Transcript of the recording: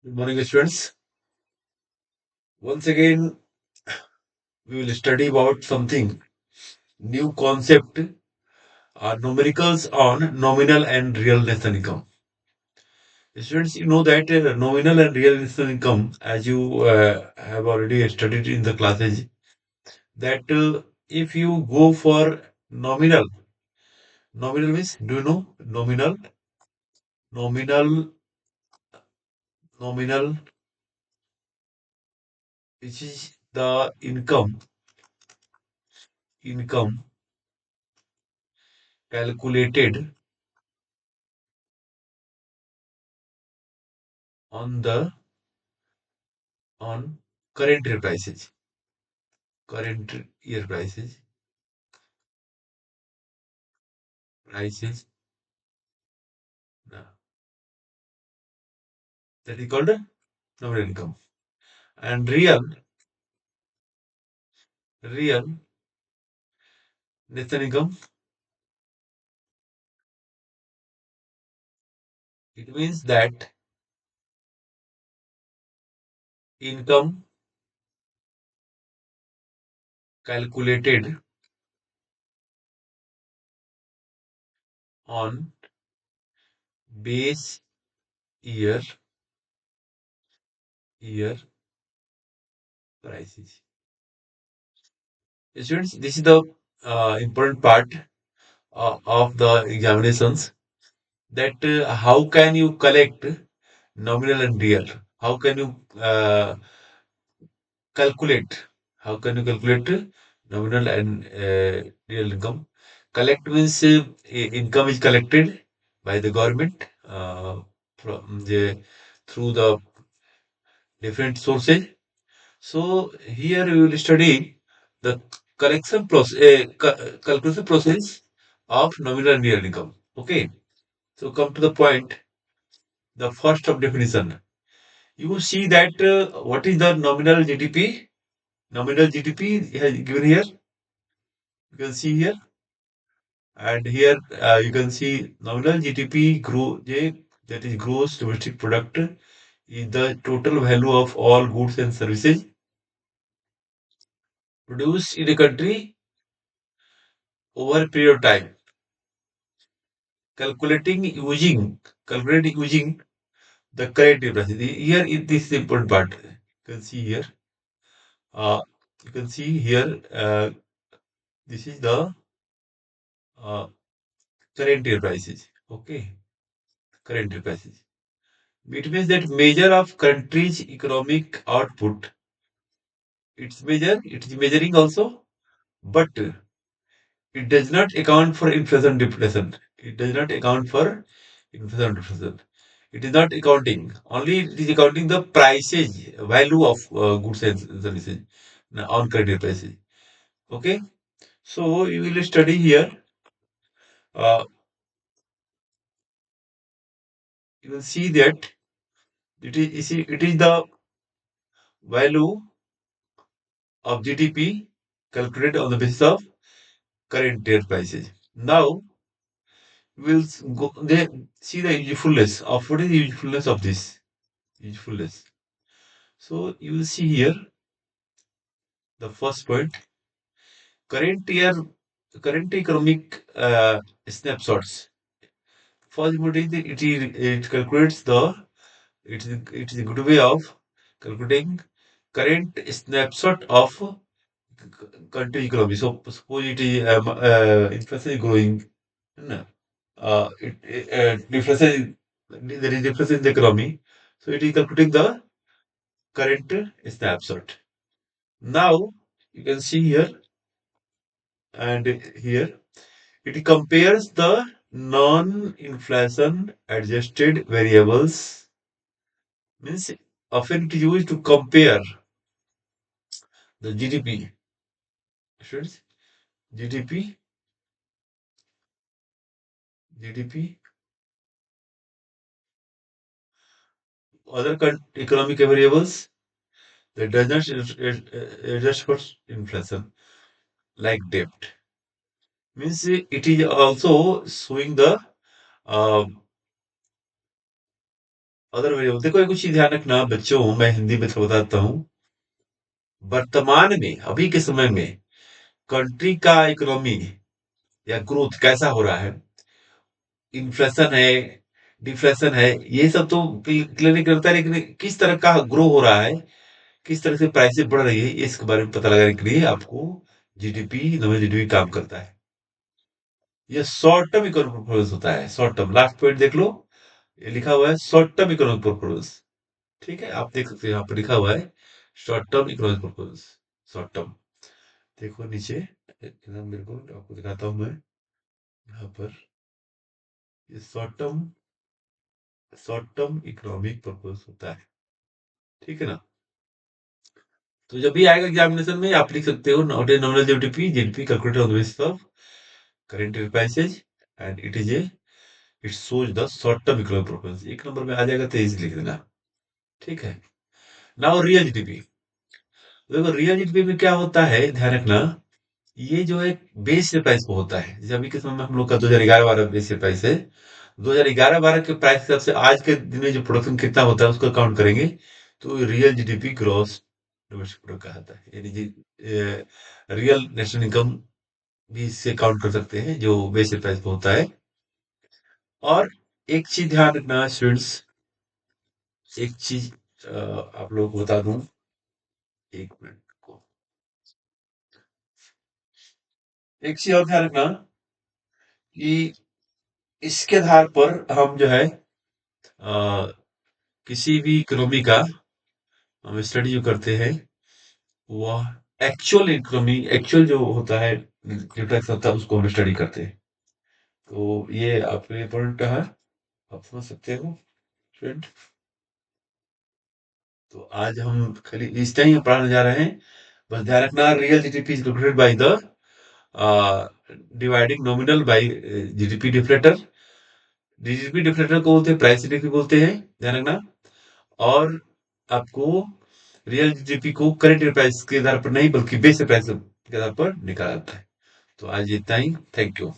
Good morning, students. Once again, we will study about something new concept, numericals on nominal and real national income. Students, you know that nominal and real national income, as you have already studied in the classes, that if you go for nominal, nominal means, do you know nominal? Nominal, nominal, which is the income calculated on the on current year prices. Current year prices uh, that is called nominal income. And real national income, it means that income calculated on base year year prices. Students, this is the important part of the examinations, that how can you collect nominal and real? How can you calculate? How can you calculate nominal and real income? Collect means income is collected by the government from through the different sources. So here we will study the calculation process of nominal and real income. Okay. So come to the point. The first of definition. You see that what is the nominal GDP? Nominal GDP is given here. You can see here, and here you can see nominal GDP that is gross domestic product, is the total value of all goods and services produced in a country over a period of time. Calculating using the current price. Here this is the important part. You can see here. Uh, you can see here. This is the uh, current year prices. Okay, current year prices. It means that measure of country's economic output. It is measuring also, but it does not account for inflation deflation. It does not account for inflation deflation. It is not accounting. Only it is accounting the prices, value of goods and services on credit prices. Okay. So you will study here. Uh, you will see that it is the value of GDP calculated on the basis of current year prices. Now we'll go there, see the usefulness of what is the usefulness of this usefulness. So you will see here the first point: current year, current economic snapshots. First point is it calculates it is a good way of calculating current snapshot of country economy. So suppose it is inflation is growing, no, there is difference in the economy. So it is calculating the current snapshot. Now you can see here and here it compares the non-inflation adjusted variables. Means often it is used to compare the GDP. Students, GDP, GDP, other economic variables that does not adjust for inflation, like debt. Means it is also showing the uh, other variable देखो, एक चीज ध्यान रखना बच्चों, मैं हिंदी में थोड़ा बताता हूँ। वर्तमान में, अभी के समय में कंट्री का इकोनॉमी या ग्रोथ कैसा हो रहा है, इन्फ्लेशन है, डिफ्लेशन है, ये सब तो क्लियर नहीं करता है, लेकिन किस तरह का ग्रो हो रहा है, किस तरह से प्राइसेस बढ़ रही है, इसके बारे में पता लगाने के लिए आपको जीडीपी, नॉमिनल जीडीपी काम करता है। ये शॉर्ट टर्म इकोनॉमिक परफॉर्मेंस होता है, शॉर्ट टर्म, लास्ट पॉइंट देख लो, ये लिखा हुआ है शॉर्ट टर्म इकोनॉमिक परफॉर्मेंस। ठीक है, आप देख सकते हैं यहाँ पर लिखा हुआ है short term economic performance, short term. देखो नीचे, एकदम बिल्कुल आपको दिखाता हूँ मैं यहाँ पर, ये शॉर्ट टर्म इकोनॉमिक परफॉर्मेंस होता है। ठीक है ना? तो जब भी आएगा एग्जामिनेशन में आप लिख सकते हो nominal GDP, GDP calculated on the basis of current prices and it shows the short term economic performance. एक नंबर में आ जाएगा तो इजी लिख देना। ठीक है। Now real GDP. देखो रियल जीडीपी में क्या होता है, ध्यान रखना, ये जो है बेस प्राइस पे होता है। जैसे अभी के समय में हम लोग का 2011-12 बेस प्राइस है। 2011-12 के प्राइस के हिसाब से आज के दिन में जो प्रोडक्शन कितना होता है उसको काउंट करेंगे, तो real GDP gross domestic product कहलाता है। यानी जी रियल नेशनल इनकम भी इससे काउंट कर सकते हैं, जो बेस प्राइस पे होता है। और एक चीज ध्यान रखना स्टूडेंट्स, एक चीज आप लोगों को बता दूं, एक मिनट को, एक चीज और ध्यान रखना कि इसके आधार पर हम जो है किसी भी इकोनॉमी का हम स्टडी जो करते हैं, वह एक्चुअल इकोनॉमी, एक्चुअल जो होता है, जो टैक्स होता है, उसको हम स्टडी करते हैं। तो ये आपके लिए इम्पोर्टेंट है, आप समझ सकते हो स्टूडेंट। तो आज हम खाली इस टाइम पढ़ाने जा रहे हैं। बस ध्यान रखना, real GDP is calculated by the dividing nominal by GDP deflator. GDP deflator को बोलते हैं, प्राइस जीडीपी बोलते हैं, ध्यान रखना। और आपको रियल जीडीपी को करंट प्राइस के आधार पर नहीं, बल्कि बेस प्राइस के आधार पर निकाला जाता है। तो आज इतना ही, थैंक यू।